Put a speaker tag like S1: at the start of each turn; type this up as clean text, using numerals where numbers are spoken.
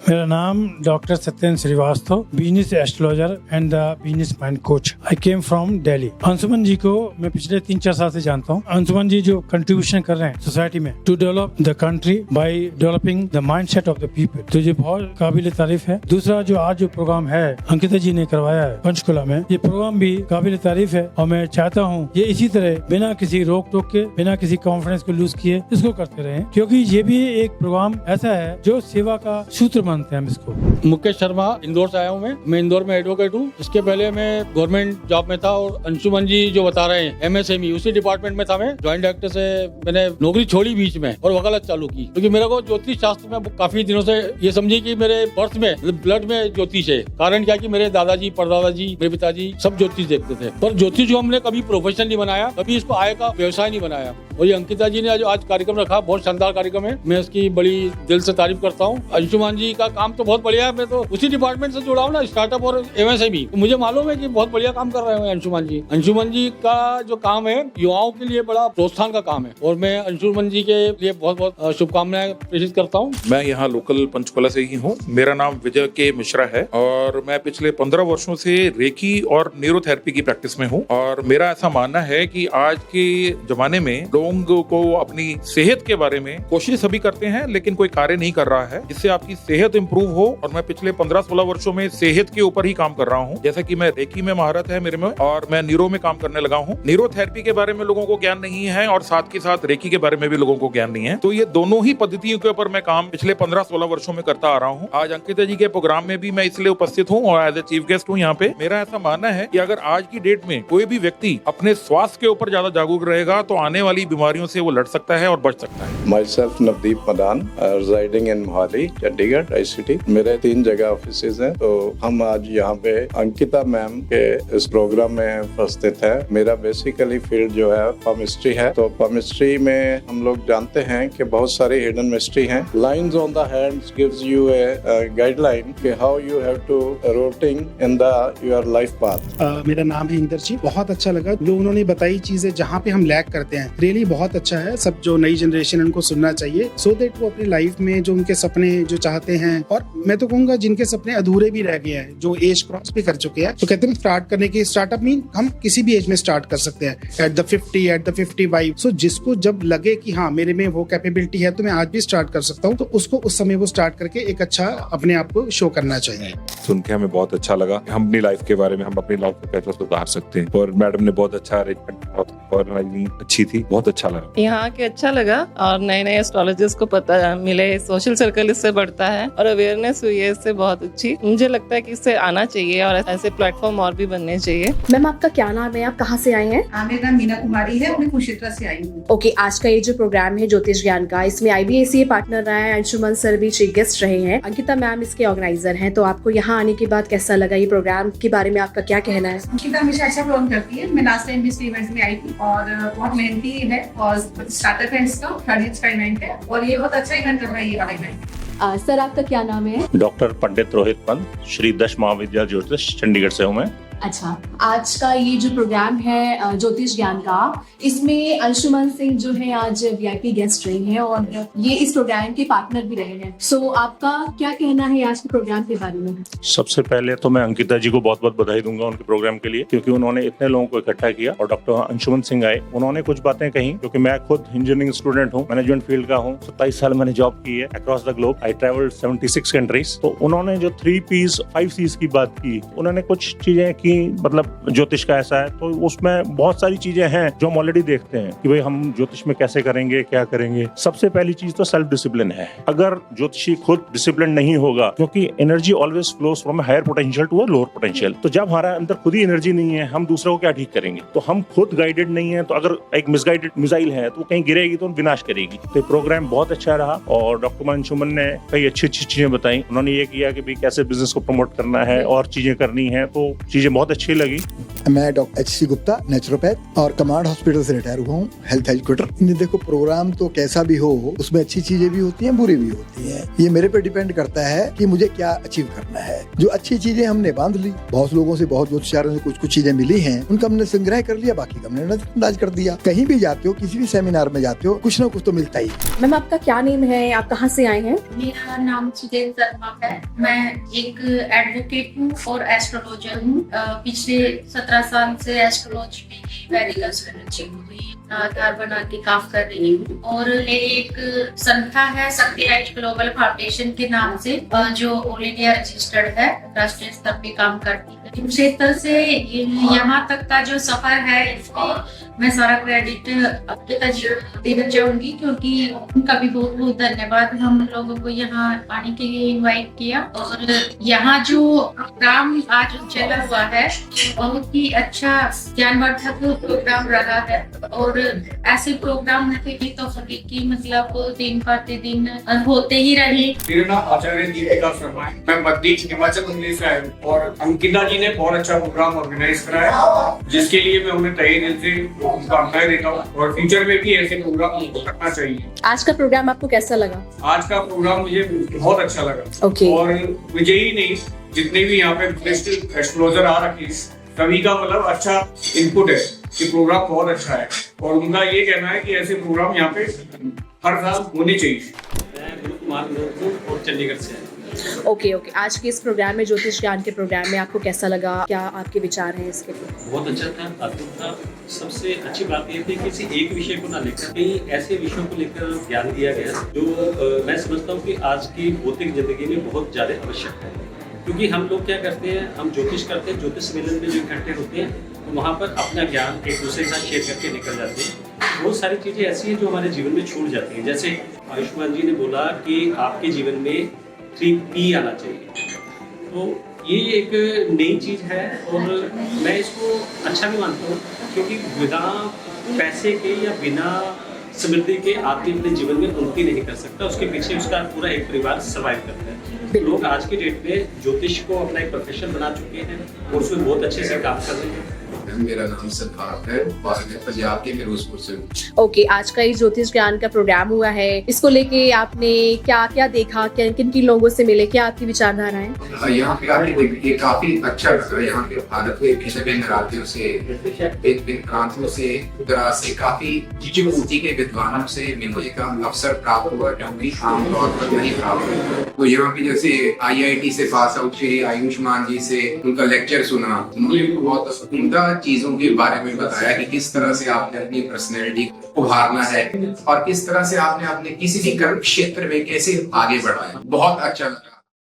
S1: मेरा नाम doctor Satyendra Shrivastava, business astrologer and the business mind coach. I came from Delhi. Anshuman ji को मैं पिछले 3-4 साल से जानता हूँ। अंशुमन जी जो कंट्रीब्यूशन कर रहे हैं सोसाइटी में to develop the country by developing the mindset of the people, तो ये बहुत काबिल तारीफ है। दूसरा जो आज जो प्रोग्राम है अंकिता जी ने करवाया है पंचकुला में, ये प्रोग्राम भी काबिल तारीफ है और मैं चाहता हूँ ये इसी तरह बिना किसी रोक टोक के, बिना किसी कॉन्फ्रेंस को लूज किए इसको करते रहे, क्योंकि ये भी एक प्रोग्राम ऐसा है जो सेवा का सूत्र मानते हैं हम इसको।
S2: मुकेश शर्मा, इंदौर से आया हूँ मैं इंदौर में एडवोकेट हूँ। इसके पहले मैं गवर्नमेंट जॉब में था और अंशुमन जी जो बता रहे हैं MSME उसी डिपार्टमेंट में था। मैं ज्वाइंट डायरेक्टर से मैंने नौकरी छोड़ी बीच में और वकालत चालू की, क्योंकि मेरे को ज्योतिष शास्त्र में काफी दिनों से ये समझी कि मेरे बर्थ में ब्लड में ज्योतिष है। कारण क्या कि मेरे दादाजी, परदादाजी, मेरे पिताजी सब ज्योतिष देखते थे, पर ज्योतिष जो हमने कभी प्रोफेशन नहीं बनाया, कभी इसको आय का व्यवसाय नहीं बनाया। और ये अंकिता जी ने जो आज कार्यक्रम रखा, बहुत शानदार कार्यक्रम है, मैं इसकी बड़ी दिल से तारीफ करता हूँ। अंशुमन जी का काम तो बहुत बढ़िया है, मैं तो उसी डिपार्टमेंट से जुड़ा हूँ ना, स्टार्टअप और MSME, तो मुझे मालूम है कि बहुत बढ़िया काम कर रहे हैं अंशुमन जी। अंशुमन जी का जो काम है युवाओं के लिए बड़ा प्रोत्साहन का काम है और मैं अंशुमन जी के लिए बहुत बहुत शुभकामनाएं प्रेषित करता हूँ।
S3: मैं यहाँ लोकल पंचकुला से ही हूँ। मेरा नाम विजय के मिश्रा है और मैं पिछले 15 वर्षों से रेकी और न्यूरोथेरेपी की प्रैक्टिस में हूँ। और मेरा ऐसा मानना है कि आज के जमाने में लोगों को अपनी सेहत के बारे में कोशिश सभी करते हैं, लेकिन कोई कार्य नहीं कर रहा है जिससे आपकी सेहत इंप्रूव हो। और मैं पिछले 15-16 वर्षों में सेहत के ऊपर ही काम कर रहा हूँ। जैसे कि मैं रेकी में महारत है मेरे में और मैं न्यूरो में काम करने लगा हूँ। न्यूरोथेरेपी के बारे में लोगों को ज्ञान नहीं है और साथ के साथ रेकी के बारे में भी लोगों को ज्ञान नहीं है। तो ये दोनों ही पद्धतियों के ऊपर मैं काम पिछले 15-16 वर्षों में करता आ रहा हूँ। आज अंकिता जी के प्रोग्राम में भी मैं इसलिए उपस्थित हूँ और एज ए चीफ गेस्ट हूँ यहाँ पे। मेरा ऐसा मानना है कि अगर आज की डेट में कोई भी व्यक्ति अपने स्वास्थ्य के ऊपर ज्यादा जागरूक रहेगा तो आने वाली बीमारियों से वो लड़ सकता है और बच सकता है।
S4: Myself Navdeep Madan, residing in Mohali, Chandigarh, ICT। मेरे 3 जगह ऑफिसेज हैं, तो हम आज यहाँ पे अंकिता मैम के इस प्रोग्राम में उपस्थित है। मेरा बेसिकली फील्ड जो है केमिस्ट्री है, तो केमिस्ट्री में हम लोग जानते हैं कि बहुत सारी हिडन मिस्ट्री हैं। Lines on the hands gives you a guideline कि how you have to routing in the your life path.
S5: मेरा नाम है इंदर जी। बहुत अच्छा लगा जो उन्होंने बताई चीजें, जहाँ पे हम लैक करते हैं, रियली बहुत अच्छा है। सब जो नई जनरेशन उनको सुनना चाहिए, सो दैट वो अपनी लाइफ में जो उनके सपने जो चाहते हैं, और मैं तो कहूंगा जिनके सपने अधूरे भी रह गए हैं, जो एज क्रॉस भी कर चुके हैं, तो कहते हैं स्टार्ट करने की, स्टार्टअप मीन हम किसी भी एज में स्टार्ट कर सकते हैं, एट द 50, एट द 55। सो जिसको जब लगे कि हाँ मेरे में वो कैपेबिलिटी है तो मैं आज भी स्टार्ट कर सकता हूँ, तो उसको उस समय वो स्टार्ट करके एक अच्छा अपने आप को शो करना चाहिए।
S6: सुन के हमें बहुत अच्छा लगा। हम अपनी लाइफ के बारे में, हम अपनी लाइफ को कैसे सुधार सकते हैं, और मैडम ने बहुत अच्छा अरेंजमेंट और अच्छी थी, बहुत अच्छा लगा।
S7: यहाँ आके अच्छा लगा और नए नए एस्ट्रोलॉजिस्ट को पता मिले, सोशल सर्कल इससे बढ़ता है और अवेयरनेस हुई है इससे बहुत अच्छी। मुझे लगता है कि इससे आना चाहिए और ऐसे प्लेटफॉर्म और भी बनने चाहिए।
S8: मैम आपका क्या नाम है, आप कहाँ से आए हैं?
S9: मेरा नाम मीना कुमारी है, मैं कुरुक्षेत्र से आई हूँ।
S8: ओके, आज का ये जो प्रोग्राम है ज्योतिष ज्ञान का, इसमें IBACA पार्टनर रहा है, अंशुमन सर भी चीफ गेस्ट रहे हैं, अंकिता मैम इसके ऑर्गेनाइजर हैं। तो आपको यहाँ आने के बाद कैसा लगा? ये प्रोग्राम के बारे में आपका क्या कहना है?
S9: अंकिता हमेशा अच्छा प्रोग्राम करती है। मैं लास्ट टाइम भी इस इवेंट में आई थी और बहुत मेहनती है और स्टार्टअप है इसका, 30th का इवेंट है और ये बहुत अच्छा इवेंट कर रहा है ये वाला इवेंट।
S8: सर आपका क्या नाम है?
S10: डॉक्टर पंडित रोहित पंत, श्री दश महाविद्यालय ज्योतिष, चंडीगढ़ से हूँ मैं।
S8: अच्छा, आज का ये जो प्रोग्राम है ज्योतिष ज्ञान का, इसमें अंशुमन सिंह जो है आज VIP गेस्ट रहे हैं और ये इस प्रोग्राम के पार्टनर भी रहे हैं। सो आपका क्या कहना है आज के प्रोग्राम के बारे में?
S10: सबसे पहले तो मैं अंकिता जी को बहुत बहुत बधाई दूंगा उनके प्रोग्राम के लिए, क्योंकि उन्होंने इतने लोगों को इकट्ठा किया। और डॉक्टर अंशुमन सिंह आए, उन्होंने कुछ बातें कही, क्योंकि मैं खुद इंजीनियरिंग स्टूडेंट हूँ, मैनेजमेंट फील्ड का हूँ, 27 साल मैंने जॉब की है across the globe. I travelled 76 countries. तो उन्होंने जो 3 P's 5 C's की बात की, उन्होंने कुछ चीजें की, मतलब ज्योतिष का ऐसा है, तो उसमें बहुत सारी चीजें हैं जो हम ऑलरेडी देखते हैं कि भाई हम ज्योतिष में कैसे करेंगे, क्या करेंगे। सबसे पहली चीज तो सेल्फ डिसिप्लिन है। अगर ज्योतिषी खुद डिसिप्लिन नहीं होगा, क्योंकि energy always flows from higher potential to a lower potential, तो जब हमारा अंदर खुद ही एनर्जी नहीं है, हम दूसरों को क्या ठीक करेंगे। तो हम खुद गाइडेड नहीं है, तो अगर एक मिसगाइडेड मिसाइल है तो कहीं गिरेगी तो विनाश करेगी। तो प्रोग्राम बहुत अच्छा रहा और डॉक्टर अंशुमन ने कई अच्छी अच्छी चीजें बताई। उन्होंने ये किया कि भाई कैसे बिजनेस को प्रमोट करना है और चीजें करनी है, तो चीजें बहुत अच्छी लगी।
S11: मैं डॉक्टर HC गुप्ता, नेचुरोपैथ और कमांड हॉस्पिटल से रिटायर हुआ हूँ, हेल्थ एजुकेटर। देखो, प्रोग्राम तो कैसा भी हो, उसमें अच्छी चीजें भी होती हैं, बुरी भी होती हैं। ये मेरे पे डिपेंड करता है कि मुझे क्या अचीव करना है। जो अच्छी चीजें हमने बांध ली, बहुत लोगों से, बहुत ज्योतिषारों से कुछ चीजें मिली हैं, उनका हमने संग्रह कर लिया, बाकी का हमने नजरअंदाज कर दिया। कहीं भी जाते हो, किसी भी सेमिनार में जाते हो, कुछ ना कुछ तो मिलता ही।
S8: मैम, आपका क्या नेम है, आप कहाँ से आए हैं?
S9: मेरा नाम सुदेव शर्मा है। मैं एक एडवोकेट हूँ और एस्ट्रोलॉजर हूँ। पिछले 17 साल से एस्ट्रोलॉजी में वैदिक एस्ट्रोलॉजी में आधार बना के काम कर रही हूँ। और मेरी एक संस्था है शक्ति राइज ग्लोबल फाउंडेशन के नाम से, जो ऑल इंडिया रजिस्टर्ड है, राष्ट्रीय स्तर पे काम करती है। क्षेत्र से यहाँ तक का जो सफर है, इसको मैं सारा क्रेडिट अंकिता जी देना चाहूंगी, क्योंकि उनका भी बहुत बहुत धन्यवाद। हम लोगों को यहाँ आने के लिए इनवाइट किया और यहाँ जो प्रोग्राम आज चला हुआ है, बहुत ही अच्छा ज्ञानवर्धक प्रोग्राम रहा है। और ऐसे प्रोग्राम होते भी तो की मतलब दिन प्रतिदिन होते ही रहे।
S12: मेरा नाम आचार्य दीपिका शर्मा है। मैं मध्य हिमाचल प्रदेश से आया हूँ और अंकिता जी ने बहुत अच्छा प्रोग्राम ऑर्गेनाइज कराया, जिसके लिए मैं उन्हें तहे दिल से शुभकामनाएं देता हूँ और फ्यूचर में भी ऐसे प्रोग्राम करना चाहिए।
S8: आज का प्रोग्राम आपको कैसा लगा?
S12: आज का प्रोग्राम मुझे बहुत अच्छा लगा। और मुझे ही नहीं, जितने भी यहाँ पे बेस्ट एस्ट्रोलॉजर आ रखे हैं, सभी का मतलब अच्छा इनपुट है कि प्रोग्राम बहुत अच्छा है। और उनका ये कहना है कि ऐसे प्रोग्राम यहाँ पे हर साल होने चाहिए।
S13: और चंडीगढ़ से
S8: ओके, आज के इस प्रोग्राम में, ज्योतिष ज्ञान के प्रोग्राम में आपको कैसा लगा? क्या आपके विचार हैं इसके लिए?
S13: बहुत अच्छा था, अद्भुत था। सबसे अच्छी बात ये थी कि किसी एक विषय को ना लेकर कई ऐसे विषयों को लेकर ज्ञान दिया गया जो मैं समझता हूँ कि आज की भौतिक जिंदगी में बहुत ज्यादा आवश्यक है। क्योंकि हम लोग क्या करते हैं, हम ज्योतिष करते हैं, ज्योतिष सम्मेलन में जो इकट्ठे होते हैं, तो वहाँ पर अपना ज्ञान एक दूसरे के साथ शेयर करके निकल जाते हैं। बहुत सारी चीज़ें ऐसी हैं जो हमारे जीवन में छूट जाती हैं। जैसे आयुष्मान जी ने बोला कि आपके जीवन में 3P आना चाहिए, तो ये एक नई चीज़ है और मैं इसको अच्छा भी मानता हूँ, क्योंकि बिना पैसे के या बिना समृद्धि के आदमी अपने जीवन में उन्नति नहीं कर सकता। उसके पीछे उसका पूरा एक परिवार सर्वाइव करता है। लोग आज के डेट में ज्योतिष को अपना एक प्रोफेशन बना चुके हैं और उसमें बहुत अच्छे से काम कर रहे हैं।
S14: मेरा नाम सिद्धार्थ है और मैं पंजाब के फिरोजपुर से हूँ।
S8: ओके, आज का ये ज्योतिष ज्ञान का प्रोग्राम हुआ है, इसको लेके आपने क्या क्या देखा, किन किन लोगों से मिले, क्या आपकी विचारधारा है?
S14: यहाँ पे ये काफी अच्छा लगा। यहाँ पे भारत के विभिन्न राज्यों से, विभिन्न प्रांतों से, गुजरात से काफी ऊंची के विद्वानों से मिलने का अवसर प्राप्त हुआ, जो भी आमतौर पर नहीं प्राप्त हुआ। तो यहाँ पे जैसे IIT से पास आउट श्री आयुष्मान जी से उनका लेक्चर सुना, उन्होंने बहुत उम्दा चीजों के बारे में बताया कि किस तरह से आपने अपनी पर्सनैलिटी को उभारना है और किस तरह से आपने अपने किसी भी कर्म क्षेत्र में कैसे आगे बढ़ना है। बहुत अच्छा लगा।